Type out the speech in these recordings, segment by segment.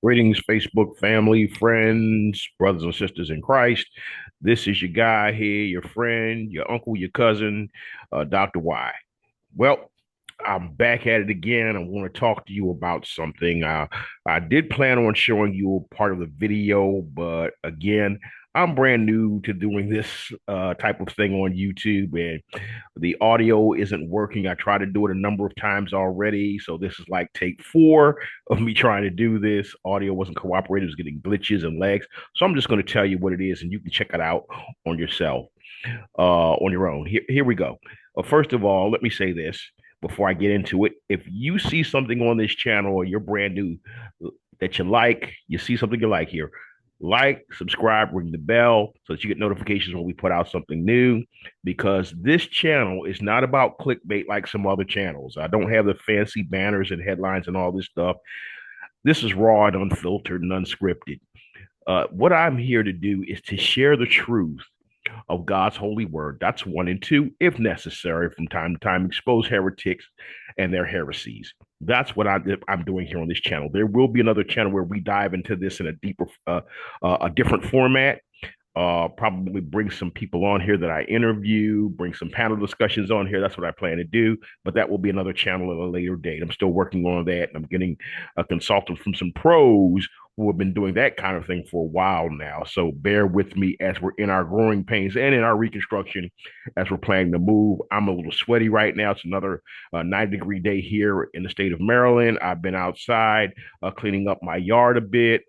Greetings, Facebook family, friends, brothers and sisters in Christ. This is your guy here, your friend, your uncle, your cousin, Dr. Y. Well, I'm back at it again. I want to talk to you about something. I did plan on showing you part of the video, but again, I'm brand new to doing this type of thing on YouTube, and the audio isn't working. I tried to do it a number of times already, so this is like take four of me trying to do this. Audio wasn't cooperating; it was getting glitches and lags. So I'm just going to tell you what it is, and you can check it out on yourself, on your own. Here we go. First of all, let me say this before I get into it. If you see something on this channel or you're brand new that you like, you see something you like here, like, subscribe, ring the bell so that you get notifications when we put out something new. Because this channel is not about clickbait like some other channels. I don't have the fancy banners and headlines and all this stuff. This is raw and unfiltered and unscripted. What I'm here to do is to share the truth of God's holy word. That's one. And two, if necessary, from time to time, expose heretics and their heresies. That's what I'm doing here on this channel. There will be another channel where we dive into this in a deeper, a different format. Probably bring some people on here that I interview, bring some panel discussions on here. That's what I plan to do. But that will be another channel at a later date. I'm still working on that, and I'm getting a consultant from some pros who have been doing that kind of thing for a while now. So bear with me as we're in our growing pains and in our reconstruction as we're planning to move. I'm a little sweaty right now. It's another 90-degree day here in the state of Maryland. I've been outside cleaning up my yard a bit,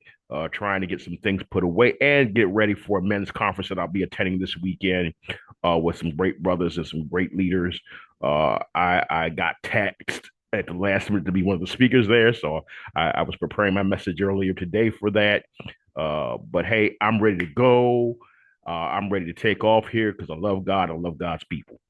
trying to get some things put away and get ready for a men's conference that I'll be attending this weekend with some great brothers and some great leaders. I got taxed at the last minute to be one of the speakers there, so I was preparing my message earlier today for that. But hey, I'm ready to go. I'm ready to take off here because I love God. I love God's people.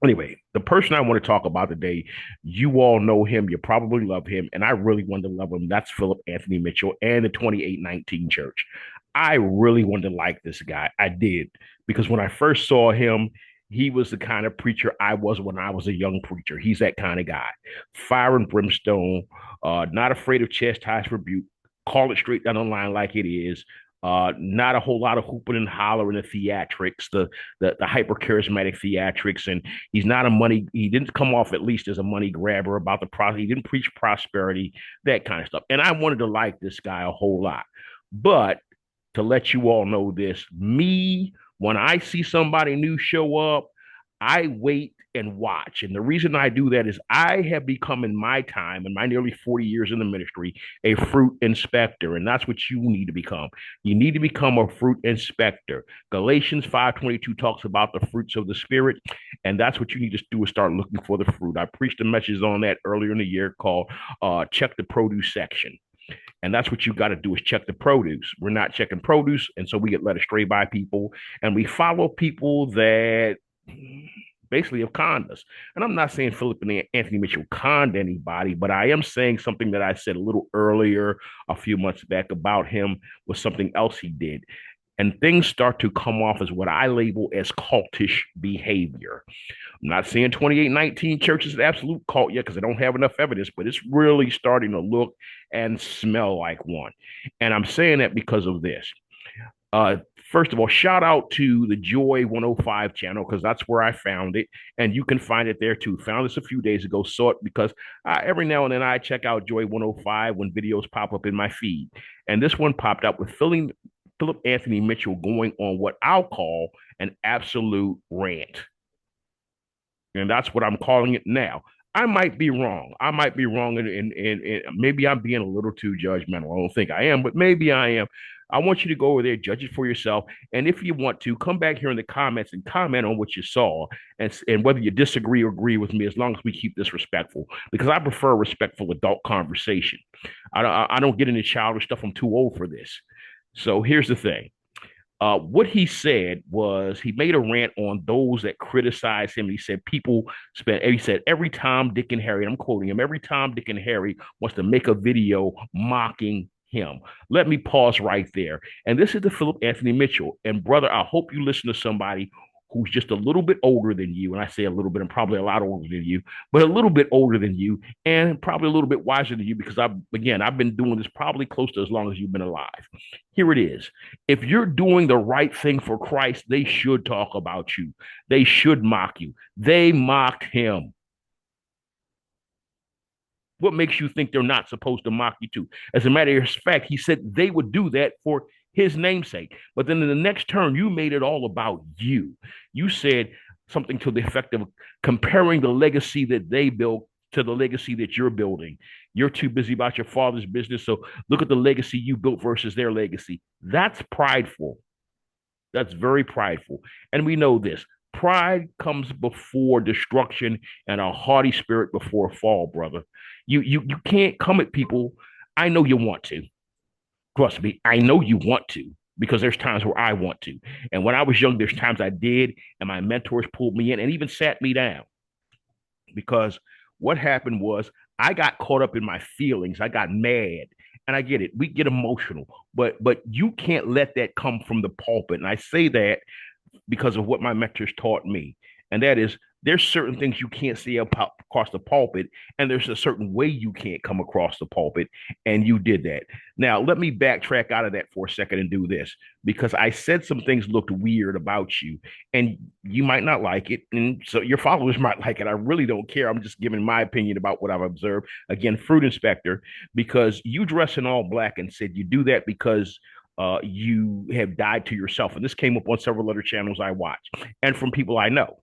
Anyway, the person I want to talk about today, you all know him, you probably love him, and I really wanted to love him. That's Phillip Anthony Mitchell and the 2819 Church. I really wanted to like this guy. I did, because when I first saw him, he was the kind of preacher I was when I was a young preacher. He's that kind of guy. Fire and brimstone, not afraid of chastisement, rebuke, call it straight down the line like it is. Not a whole lot of hooping and hollering, the theatrics, the hyper charismatic theatrics, and he's not a money. He didn't come off at least as a money grabber about the process. He didn't preach prosperity, that kind of stuff. And I wanted to like this guy a whole lot, but to let you all know this, me, when I see somebody new show up, I wait and watch. And the reason I do that is I have become, in my time, in my nearly 40 years in the ministry, a fruit inspector. And that's what you need to become. You need to become a fruit inspector. Galatians 5:22 talks about the fruits of the Spirit. And that's what you need to do, is start looking for the fruit. I preached a message on that earlier in the year called Check the Produce Section. And that's what you got to do, is check the produce. We're not checking produce. And so we get led astray by people, and we follow people that basically have conned us. And I'm not saying Phillip Anthony Mitchell conned anybody, but I am saying something that I said a little earlier, a few months back, about him was something else he did. And things start to come off as what I label as cultish behavior. I'm not saying 2819 Church is an absolute cult yet, because I don't have enough evidence, but it's really starting to look and smell like one. And I'm saying that because of this. Uh, First of all, shout out to the Joy 105 channel, because that's where I found it. And you can find it there too. Found this a few days ago, saw it because every now and then I check out Joy 105 when videos pop up in my feed. And this one popped up with Phillip Anthony Mitchell going on what I'll call an absolute rant. And that's what I'm calling it now. I might be wrong. I might be wrong, and maybe I'm being a little too judgmental. I don't think I am, but maybe I am. I want you to go over there, judge it for yourself, and if you want to, come back here in the comments and comment on what you saw, and whether you disagree or agree with me, as long as we keep this respectful, because I prefer a respectful adult conversation. I don't get into childish stuff. I'm too old for this. So here's the thing. What he said was, he made a rant on those that criticize him. He said he said, every Tom, Dick, and Harry, and I'm quoting him, every Tom, Dick, and Harry wants to make a video mocking him. Let me pause right there. And this is the Phillip Anthony Mitchell. And brother, I hope you listen to somebody who's just a little bit older than you, and I say a little bit, I'm probably a lot older than you, but a little bit older than you, and probably a little bit wiser than you, because I've been doing this probably close to as long as you've been alive. Here it is. If you're doing the right thing for Christ, they should talk about you. They should mock you. They mocked him. What makes you think they're not supposed to mock you too? As a matter of fact, he said they would do that for his namesake. But then in the next turn, you made it all about you. You said something to the effect of comparing the legacy that they built to the legacy that you're building. You're too busy about your father's business. So look at the legacy you built versus their legacy. That's prideful. That's very prideful. And we know this. Pride comes before destruction and a haughty spirit before a fall, brother. You can't come at people. I know you want to. Trust me, I know you want to, because there's times where I want to. And when I was young, there's times I did, and my mentors pulled me in and even sat me down. Because what happened was I got caught up in my feelings. I got mad. And I get it. We get emotional, but you can't let that come from the pulpit. And I say that because of what my mentors taught me. And that is, there's certain things you can't see across the pulpit, and there's a certain way you can't come across the pulpit, and you did that. Now, let me backtrack out of that for a second and do this, because I said some things looked weird about you, and you might not like it, and so your followers might like it. I really don't care. I'm just giving my opinion about what I've observed. Again, fruit inspector, because you dress in all black and said you do that because you have died to yourself. And this came up on several other channels I watch and from people I know,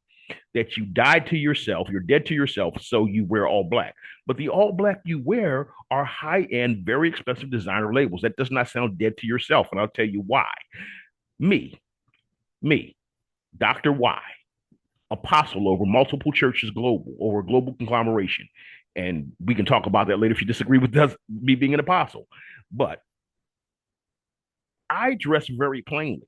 that you died to yourself, you're dead to yourself, so you wear all black. But the all black you wear are high end, very expensive designer labels. That does not sound dead to yourself. And I'll tell you why. Me, me, Dr. Y, apostle over multiple churches global, over a global conglomeration. And we can talk about that later if you disagree with me being an apostle. But I dress very plainly.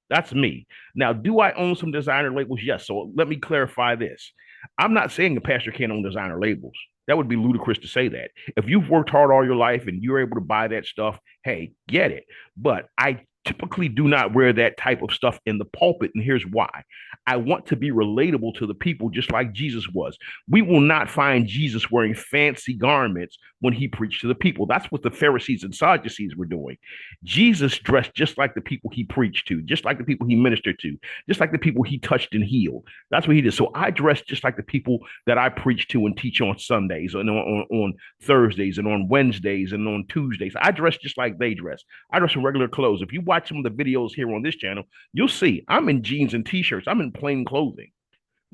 That's me. Now, do I own some designer labels? Yes. So let me clarify this. I'm not saying a pastor can't own designer labels. That would be ludicrous to say that. If you've worked hard all your life and you're able to buy that stuff, hey, get it. But I typically do not wear that type of stuff in the pulpit. And here's why. I want to be relatable to the people, just like Jesus was. We will not find Jesus wearing fancy garments when he preached to the people. That's what the Pharisees and Sadducees were doing. Jesus dressed just like the people he preached to, just like the people he ministered to, just like the people he touched and healed. That's what he did. So I dress just like the people that I preach to and teach on Sundays and on Thursdays and on Wednesdays and on Tuesdays. I dress just like they dress. I dress in regular clothes. If you watch some of the videos here on this channel, you'll see I'm in jeans and t-shirts. I'm in plain clothing.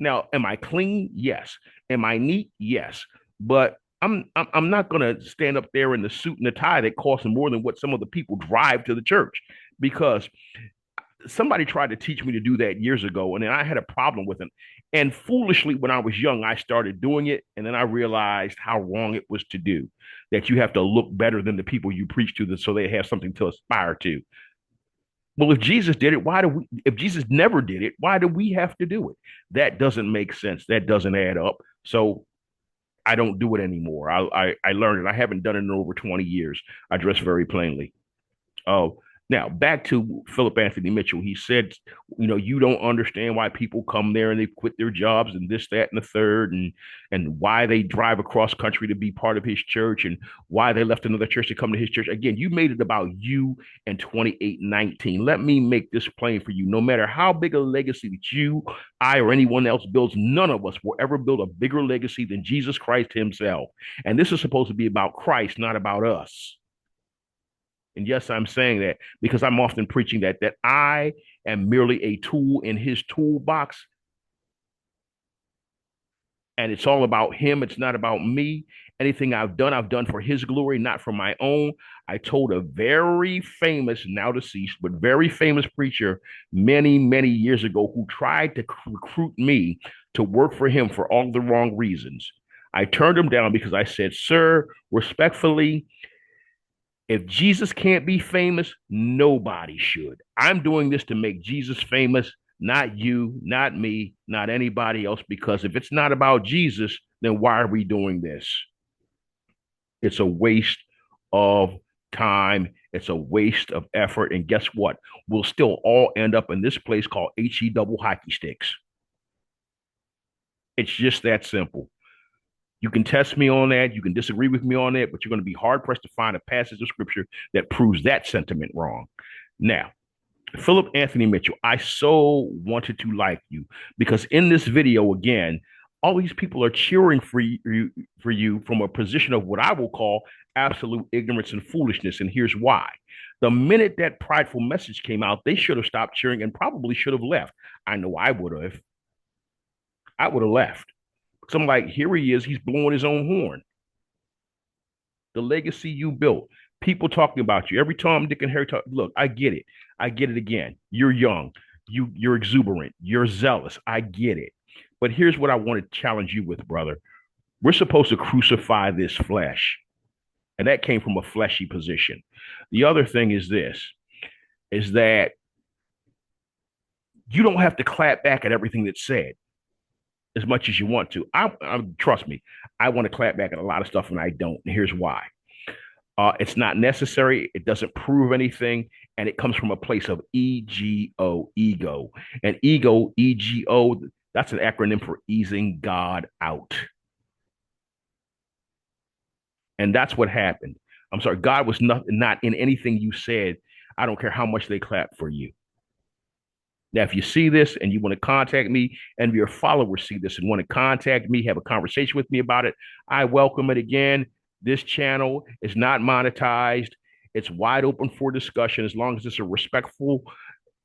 Now, am I clean? Yes. Am I neat? Yes. But I'm not gonna stand up there in the suit and the tie that costs more than what some of the people drive to the church, because somebody tried to teach me to do that years ago, and then I had a problem with it. And foolishly, when I was young, I started doing it, and then I realized how wrong it was to do. That you have to look better than the people you preach to, so they have something to aspire to. Well, if Jesus did it, why do we? If Jesus never did it, why do we have to do it? That doesn't make sense. That doesn't add up. So I don't do it anymore. I learned it. I haven't done it in over 20 years. I dress very plainly. Oh, now back to Phillip Anthony Mitchell. He said, you don't understand why people come there and they quit their jobs and this, that, and the third, and why they drive across country to be part of his church and why they left another church to come to his church. Again, you made it about you and 2819. Let me make this plain for you. No matter how big a legacy that you, I, or anyone else builds, none of us will ever build a bigger legacy than Jesus Christ himself. And this is supposed to be about Christ, not about us. And yes, I'm saying that because I'm often preaching that I am merely a tool in his toolbox. And it's all about him. It's not about me. Anything I've done for his glory, not for my own. I told a very famous, now deceased, but very famous preacher many, many years ago who tried to recruit me to work for him for all the wrong reasons. I turned him down because I said, sir, respectfully, if Jesus can't be famous, nobody should. I'm doing this to make Jesus famous, not you, not me, not anybody else, because if it's not about Jesus, then why are we doing this? It's a waste of time. It's a waste of effort. And guess what? We'll still all end up in this place called HE double hockey sticks. It's just that simple. You can test me on that. You can disagree with me on that, but you're going to be hard pressed to find a passage of scripture that proves that sentiment wrong. Now, Phillip Anthony Mitchell, I so wanted to like you because in this video, again, all these people are cheering for you from a position of what I will call absolute ignorance and foolishness. And here's why. The minute that prideful message came out, they should have stopped cheering and probably should have left. I know I would have. I would have left. So I'm like, here he is. He's blowing his own horn. The legacy you built, people talking about you every time Dick and Harry talk. Look, I get it. I get it again. You're young. You're exuberant. You're zealous. I get it. But here's what I want to challenge you with, brother. We're supposed to crucify this flesh. And that came from a fleshy position. The other thing is this, is that you don't have to clap back at everything that's said as much as you want to. Trust me, I want to clap back at a lot of stuff and I don't. And here's why. It's not necessary. It doesn't prove anything. And it comes from a place of ego, ego. And ego, that's an acronym for easing God out. And that's what happened. I'm sorry, God was not in anything you said. I don't care how much they clap for you. Now, if you see this and you want to contact me, and your followers see this and want to contact me, have a conversation with me about it, I welcome it. Again, this channel is not monetized. It's wide open for discussion as long as it's a respectful,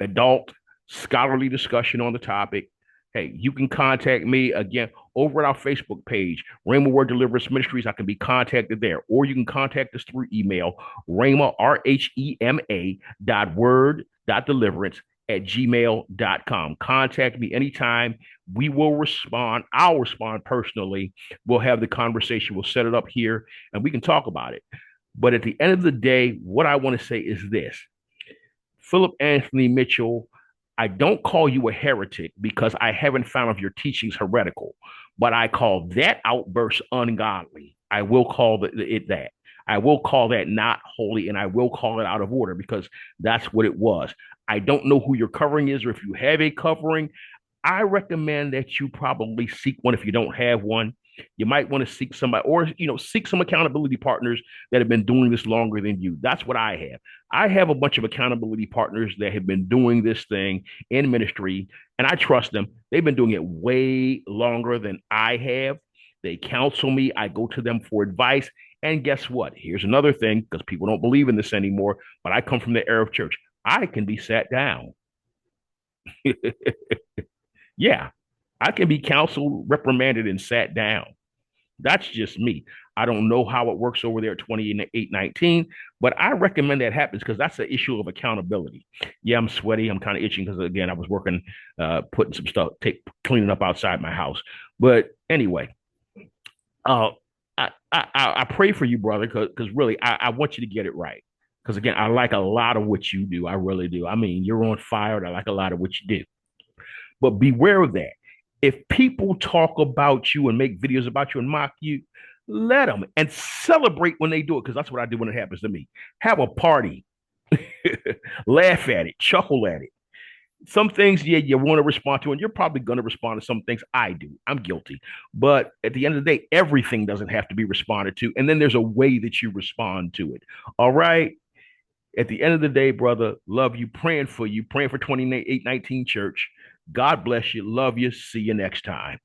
adult, scholarly discussion on the topic. Hey, you can contact me again over at our Facebook page, Rhema Word Deliverance Ministries. I can be contacted there, or you can contact us through email, Rhema, RHEMA .word.deliverance @gmail.com. Contact me anytime. We will respond. I'll respond personally. We'll have the conversation. We'll set it up here and we can talk about it. But at the end of the day, what I want to say is this. Phillip Anthony Mitchell, I don't call you a heretic because I haven't found of your teachings heretical, but I call that outburst ungodly. I will call it that. I will call that not holy, and I will call it out of order because that's what it was. I don't know who your covering is, or if you have a covering. I recommend that you probably seek one if you don't have one. You might want to seek somebody, or seek some accountability partners that have been doing this longer than you. That's what I have. I have a bunch of accountability partners that have been doing this thing in ministry, and I trust them. They've been doing it way longer than I have. They counsel me. I go to them for advice. And guess what? Here's another thing, because people don't believe in this anymore, but I come from the era of church. I can be sat down. Yeah, I can be counseled, reprimanded, and sat down. That's just me. I don't know how it works over there at 2819, but I recommend that happens because that's an issue of accountability. Yeah, I'm sweaty. I'm kind of itching because, again, I was working, putting some stuff, cleaning up outside my house. But anyway, I pray for you, brother, because really, I want you to get it right. Because, again, I like a lot of what you do. I really do. I mean, you're on fire, and I like a lot of what you do. But beware of that. If people talk about you and make videos about you and mock you, let them, and celebrate when they do it, because that's what I do when it happens to me. Have a party, laugh at it, chuckle at it. Some things, yeah, you want to respond to, and you're probably going to respond to some things. I do. I'm guilty. But at the end of the day, everything doesn't have to be responded to. And then there's a way that you respond to it. All right. At the end of the day, brother, love you, praying for you, praying for 2819 Church. God bless you. Love you. See you next time.